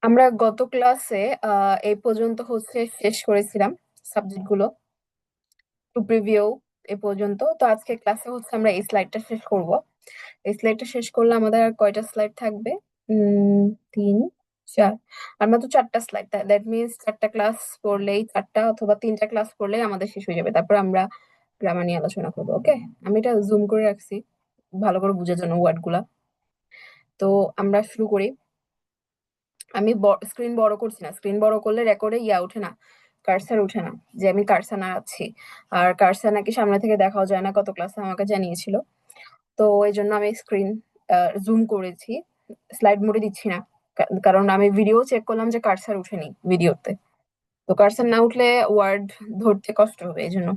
আমরা গত ক্লাসে এই পর্যন্ত শেষ করেছিলাম সাবজেক্ট গুলো টু প্রিভিউ এ পর্যন্ত। তো আজকে ক্লাসে আমরা এই স্লাইডটা শেষ করব। এই স্লাইডটা শেষ করলে আমাদের আর কয়টা স্লাইড থাকবে? উম 3 4, আর মাত্র 4টা স্লাইড। দ্যাট মিনস 4টা ক্লাস পড়লেই, 4টা অথবা 3টা ক্লাস পড়লেই আমাদের শেষ হয়ে যাবে। তারপর আমরা গ্রামার নিয়ে আলোচনা করবো। ওকে, আমি এটা জুম করে রাখছি ভালো করে বুঝার জন্য ওয়ার্ড গুলা। তো আমরা শুরু করি। আমি স্ক্রিন বড় করছি না, স্ক্রিন বড় করলে রেকর্ডে ওঠে না, কার্সার ওঠে না, যে আমি কার্সার আছি। আর কার্সার নাকি সামনে থেকে দেখাও যায় না, কত ক্লাসে আমাকে জানিয়েছিল। তো এই জন্য আমি স্ক্রিন জুম করেছি, স্লাইড মোডে দিচ্ছি না। কারণ আমি ভিডিও চেক করলাম যে কার্সার উঠেনি ভিডিওতে। তো কার্সার না উঠলে ওয়ার্ড ধরতে কষ্ট হবে, এই জন্য।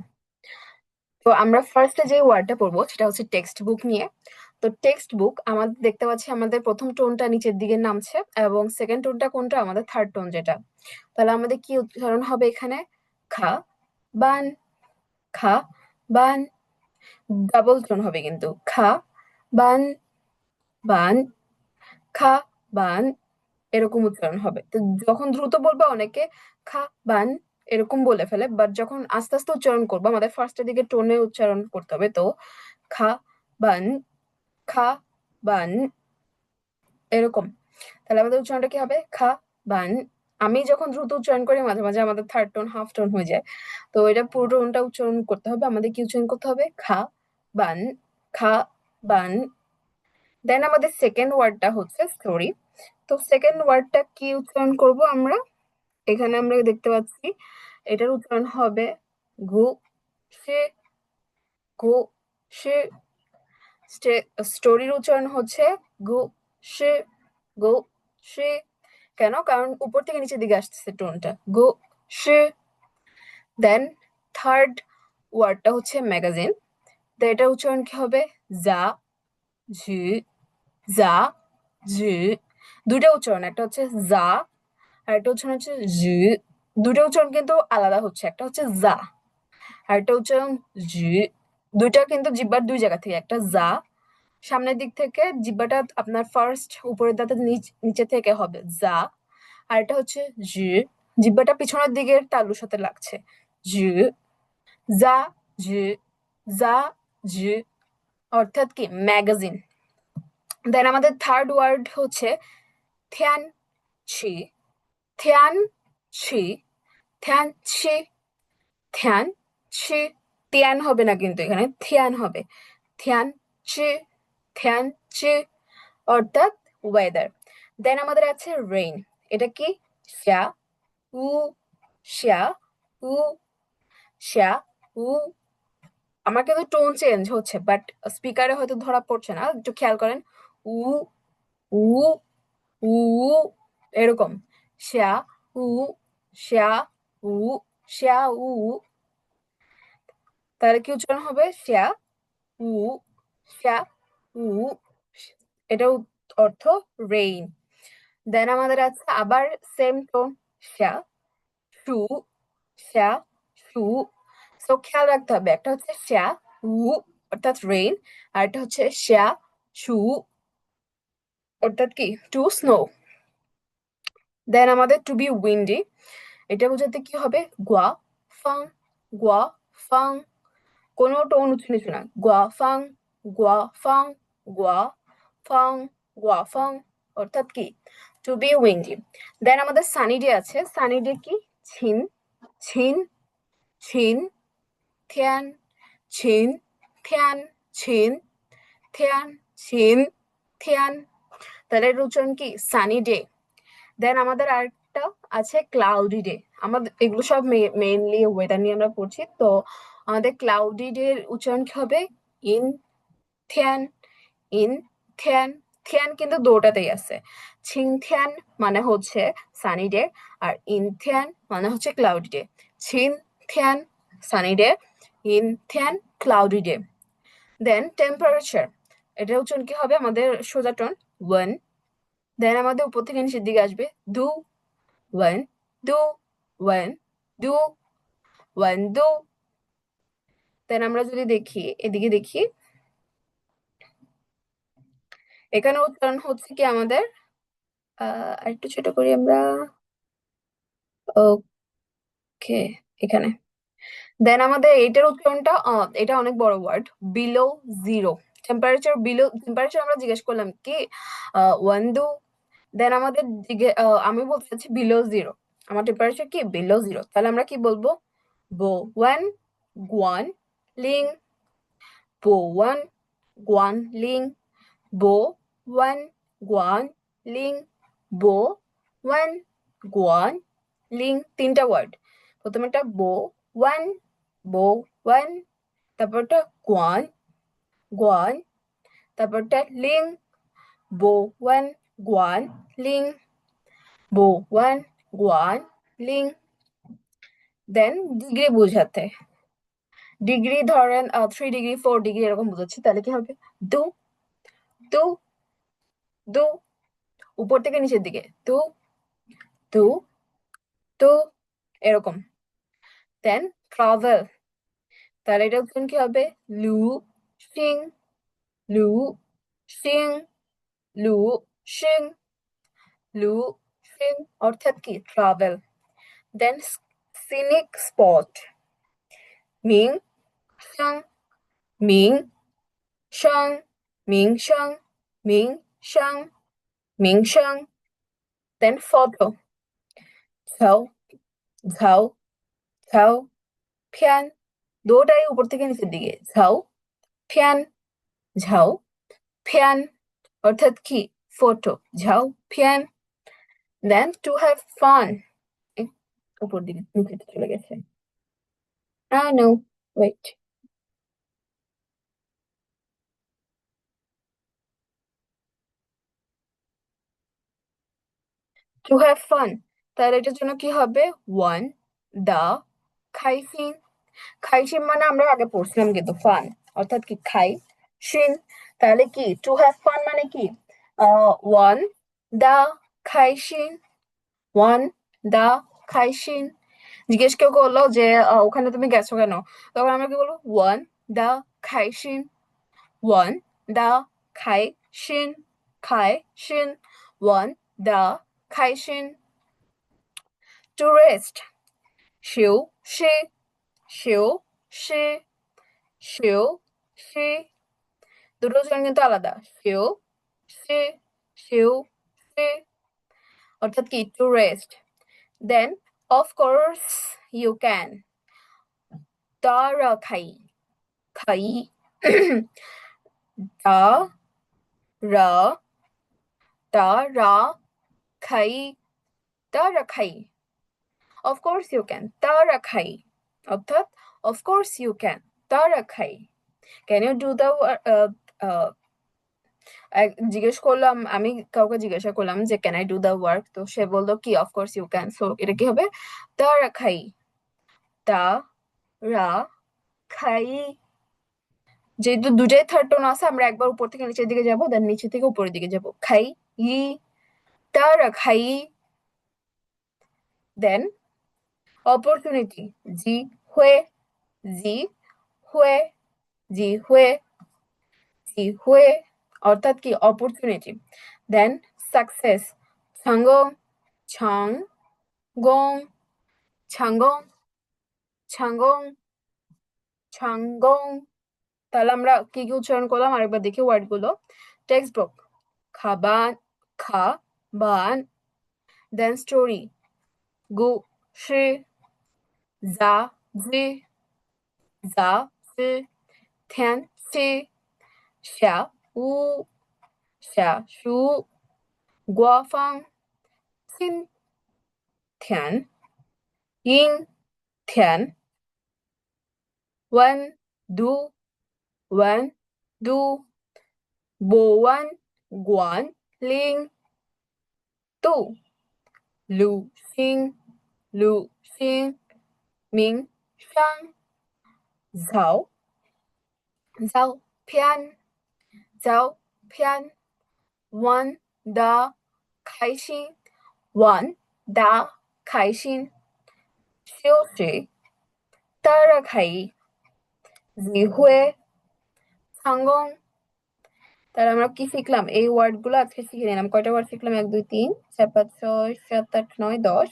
তো আমরা ফার্স্টে যে ওয়ার্ডটা পড়বো সেটা হচ্ছে টেক্সট বুক নিয়ে। তো টেক্সট বুক আমাদের দেখতে পাচ্ছি, আমাদের প্রথম টোনটা নিচের দিকে নামছে এবং সেকেন্ড টোনটা কোনটা? আমাদের থার্ড টোন যেটা। তাহলে আমাদের কি উচ্চারণ হবে এখানে? খা বান, খা বান। ডাবল টোন হবে কিন্তু, খা বান, বান, খা বান, এরকম উচ্চারণ হবে। তো যখন দ্রুত বলবো অনেকে খা বান এরকম বলে ফেলে, বাট যখন আস্তে আস্তে উচ্চারণ করবো আমাদের ফার্স্টের দিকে টোনে উচ্চারণ করতে হবে। তো খা বান, খা বান, এরকম। তাহলে আমাদের উচ্চারণটা কি হবে? খা বান। আমি যখন দ্রুত উচ্চারণ করি মাঝে মাঝে আমাদের থার্ড টোন হাফ টোন হয়ে যায়। তো এটা পুরো টোনটা উচ্চারণ করতে হবে আমাদের। কি উচ্চারণ করতে হবে? খা বান, খা বান। দেন আমাদের সেকেন্ড ওয়ার্ডটা হচ্ছে স্টোরি। তো সেকেন্ড ওয়ার্ডটা কি উচ্চারণ করব আমরা? এখানে আমরা দেখতে পাচ্ছি এটার উচ্চারণ হবে গু সে, গু সে। স্টোরির উচ্চারণ হচ্ছে গু সে, গু সে। কেন? কারণ উপর থেকে নিচের দিকে আসতেছে টোনটা, গু সে। দেন থার্ড ওয়ার্ডটা হচ্ছে ম্যাগাজিন। তো এটা উচ্চারণ কি হবে? যা ঝু, যা ঝু। দুইটা উচ্চারণ, একটা হচ্ছে যা আর একটা উচ্চারণ হচ্ছে ঝু। দুইটা উচ্চারণ কিন্তু আলাদা হচ্ছে, একটা হচ্ছে যা আর একটা উচ্চারণ ঝু। দুইটা কিন্তু জিহ্বার দুই জায়গা থেকে, একটা যা সামনের দিক থেকে, জিহ্বাটা আপনার ফার্স্ট উপরের দাঁতের নিচে থেকে হবে যা। আর এটা হচ্ছে ঝু, জিহ্বাটা পিছনের দিকের তালুর সাথে লাগছে, ঝু, যা ঝু, যা ঝু। অর্থাৎ কি? ম্যাগাজিন। দেন আমাদের থার্ড ওয়ার্ড হচ্ছে থ্যান ছি, থ্যান ছি, থ্যান ছি, থ্যান ছি। তিয়ান হবে না কিন্তু, এখানে থিয়ান হবে। থ্যান ছি, থ্যান ছি, অর্থাৎ ওয়েদার। দেন আমাদের আছে রেইন। এটা কি? শ্যা উ, শ্যা উ, শ্যা উ। আমার কিন্তু টোন চেঞ্জ হচ্ছে, বাট স্পিকারে হয়তো ধরা পড়ছে না, একটু খেয়াল করেন। উ, উ, উ, এরকম। শ্যা উ, শ্যা উ, শ্যা উ। তাহলে কি উচ্চারণ হবে? শ্যা উ, শ্যা উ। এটা অর্থ রেইন। দেন আমাদের আছে আবার সেম টোন, শ্যা সু, শ্যা সু। সো খেয়াল রাখতে হবে, একটা হচ্ছে শ্যা উ অর্থাৎ রেইন, আর একটা হচ্ছে শ্যা সু অর্থাৎ কি? Two snow. দেন আমাদের টু বি উইন্ডি। এটা বোঝাতে কি হবে? গুয়া ফাং, গুয়া ফাং। কোনো টোন উঁচু নিচু না, গুয়া ফাং, গুয়া ফাং, গুয়া ফাং, গুয়া ফাং। অর্থাৎ কি? Two B Windy. দেন আমাদের সানি ডে আছে। সানি ডে কি? ছিন, ছিন, ছিন, থিয়ান, ছিন, থিয়ান, ছিন, থিয়ান, ছিন, থিয়ান। তাহলে এর উচ্চারণ কি? Sunny day. দেন আমাদের আরেকটা আছে ক্লাউডি ডে। আমাদের এগুলো সব মেইনলি ওয়েদার নিয়ে আমরা পড়ছি। তো আমাদের ক্লাউডি ডে এর উচ্চারণ কি হবে? In থিয়ান, in থিয়ান। থিয়ান কিন্তু দুটাতেই আছে। ছিং থিয়ান মানে হচ্ছে সানি ডে, আর ইন থিয়ান মানে হচ্ছে ক্লাউডি ডে। ছিন থিয়ান সানি ডে, ইন থিয়ান ক্লাউডি ডে। Then temperature. এটা উচ্চারণ কি হবে? আমাদের সোজা টোন ওয়ান। দেন আমাদের উপর থেকে নিচের দিকে আসবে দু, ওয়ান, দু, ওয়ান, দু, ওয়ান, দু। দেন আমরা যদি দেখি, এদিকে দেখি, এখানে উচ্চারণ হচ্ছে কি আমাদের আরেকটু ছোট করি আমরা। ওকে, এখানে দেন আমাদের এইটার উচ্চারণটা এটা অনেক বড় ওয়ার্ড, বিলো জিরো। টেম্পারেচার আমরা জিজ্ঞেস করলাম কি 1 2, দেন আমাদের আমি বলতে চাচ্ছি বিলো জিরো, আমার টেম্পারেচার কি বিলো জিরো, তাহলে আমরা কি বলবো? বো ওয়ান গুয়ান লিং, বো ওয়ান গুয়ান লিং, বো ওয়ান গুয়ান লিং, বো ওয়ান গুয়ান লিং। তিনটা ওয়ার্ড, প্রথমেটা বো ওয়ান, বো ওয়ান, তারপরটা গুয়ান গুয়ান, তারপরটা লিং, বো ওয়ান গুয়ান লিং, বো ওয়ান গুয়ান লিং। দেন ডিগ্রি বোঝাতে, ডিগ্রি ধরেন 3 ডিগ্রি 4 ডিগ্রি এরকম বোঝাচ্ছি, তাহলে কি হবে? দু দু দু, উপর থেকে নিচের দিকে দু দু দু, এরকম। দেন ট্রাভেল, তাহলে এটা উচ্চারণ কি হবে? লু সিং, লু সিং, লু সিং, লু সিং, অর্থাৎ কি ট্রাভেল। দেন সিনিক স্পট, মিং সাং, মিং সাং, মিং সাং, মিং সাং, মিং সাং। দেন ফটো, ঝাও ঝাও ঝাও ফিয়ান, দুটাই উপর থেকে নিচের দিকে, ঝাও ফিয়ান, ঝাও ফিয়ান, অর্থাৎ কি ফটো, ঝাও ফিয়ান। দেন টু হ্যাভ ফান, উপর দিকে নিচে চলে গেছে, no wait, to have fun, তাহলে এটার জন্য কি হবে? ওয়ান দা খাইসিন, খাইসিন মানে আমরা আগে পড়ছিলাম কিন্তু ফান, অর্থাৎ কি খাই শিন, তাহলে কি টু হ্যাভ ফান মানে কি ওয়ান দা খাইসিন, ওয়ান দা খাইসিন। জিজ্ঞেস কেউ করলো যে ওখানে তুমি গেছো কেন, তখন আমরা কি বলবো? ওয়ান দা খাইসিন, ওয়ান দা খাইসিন, খাইসিন, ওয়ান দা খাইসিন। টু রেস্ট, শিউ শি, শিউ শি, শিউ শি, দুটো উচ্চারণ কিন্তু আলাদা, শিউ শি, শিউ শি, অর্থাৎ কি to rest. Then of course you can, তারা খাই, খাই তা রা, তারা খাই, তারা খাই, অফ কোর্স ইউ ক্যান তারা খাই, অর্থাৎ অফ কোর্স ইউ ক্যান তারা খাই। ক্যান ইউ ডু দ্য, জিজ্ঞেস করলাম, আমি কাউকে জিজ্ঞাসা করলাম যে can I do the work, তো সে বললো কি of course you can, so এটা কি হবে? তারা খাই, তা রা খাই। যেহেতু দুটাই থার্ড টোন আছে, আমরা একবার উপর থেকে নিচের দিকে যাবো, দেন নিচে থেকে উপরের দিকে যাবো, খাই ই, তারা খাই। দেন অপরচুনিটি, জি হুয়ে, জি হুয়ে, জি হুয়ে, জি হুয়ে, অর্থাৎ কি অপরচুনিটি। দেন সাকসেস, ছাঙ্গং, ছাং গং, ছাঙ্গং, ছাঙ্গং, ছাঙ্গং। তাহলে আমরা কি কি উচ্চারণ করলাম আরেকবার দেখি ওয়ার্ড গুলো। টেক্সট বুক, খাবান, খা বান। দেন স্টোরি, গু শি, যা জি, যা জি, থ্যান সি, শা উ, শা সু, গুয়া ফাং, সিন থ্যান, ইং থ্যান, ওয়ান দু, ওয়ান দু, বো ওয়ান গুয়ান লিং, তু লু সিং, লু সিং, মিং শাং, ঝাও ঝাও ফিয়ান, ঝাও ফিয়ান। ওয়ান দা খাইসিন, ওয়ান দা খাইসিন।休息，তারা খাই, জি হুয়ে, ছাঙ্গং, তাহলে আমরা কি শিখলাম? এই ওয়ার্ড গুলো আজকে শিখে নিলাম। কয়টা ওয়ার্ড শিখলাম? 1 2 3 4 5 6 7 8 9 10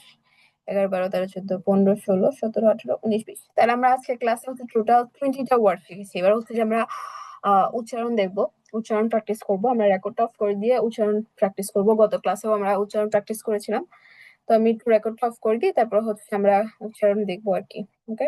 11 12 13 14 15 16 17 18 19 20। তাহলে আমরা আজকে ক্লাসে হচ্ছে টোটাল 20টা ওয়ার্ড শিখেছি। এবার হচ্ছে যে আমরা উচ্চারণ দেখবো, উচ্চারণ প্র্যাকটিস করব। আমরা রেকর্ড অফ করে দিয়ে উচ্চারণ প্র্যাকটিস করব। গত ক্লাসেও আমরা উচ্চারণ প্র্যাকটিস করেছিলাম, তো আমি একটু রেকর্ড অফ করে দিই, তারপর হচ্ছে আমরা উচ্চারণ দেখবো আর কি। ওকে,